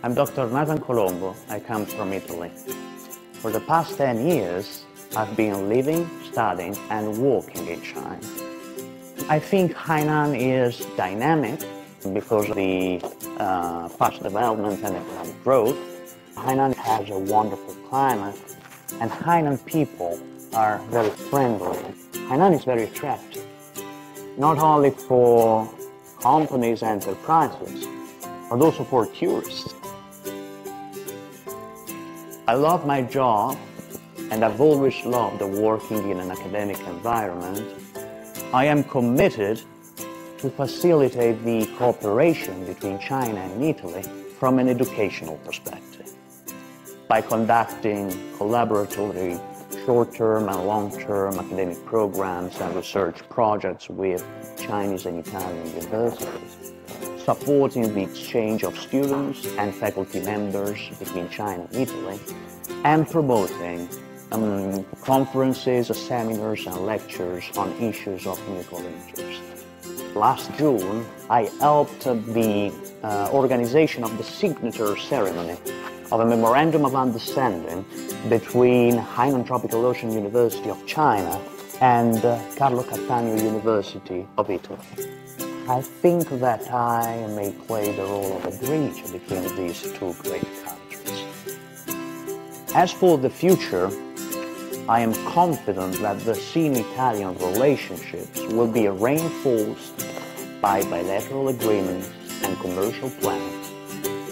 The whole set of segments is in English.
I'm Dr. Nathan Kولمبو. I come from Italy. For the past 10 years, I've been living, studying, and working in China. I think Hainan is dynamic because of the fast development and economic growth. Hainan has a wonderful climate, and Hainan people are very friendly. Hainan is very attractive, not only for companies and enterprises, but also for tourists. I love my job, and I've always loved working in an academic environment. I am committed to facilitate the cooperation between China and Italy from an educational perspective by conducting collaboratively short-term and long-term academic programs and research projects with Chinese and Italian universities, supporting the exchange of students and faculty members between China and Italy, and promoting conferences, seminars, and lectures on issues of mutual interest. Last June, I helped the organization of the signature ceremony of a Memorandum of Understanding between Hainan Tropical Ocean University of China and Carlo Cattaneo University of Italy. I think that I may play the role of a bridge between these two great countries. As for the future, I am confident that the Sino-Italian relationships will be reinforced by bilateral agreements and commercial plans,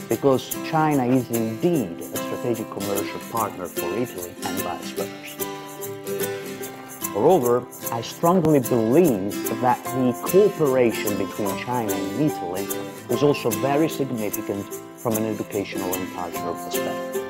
because China is indeed a strategic commercial partner for Italy and vice versa. Moreover, I strongly believe that the cooperation between China and Italy is also very significant from an educational and cultural perspective.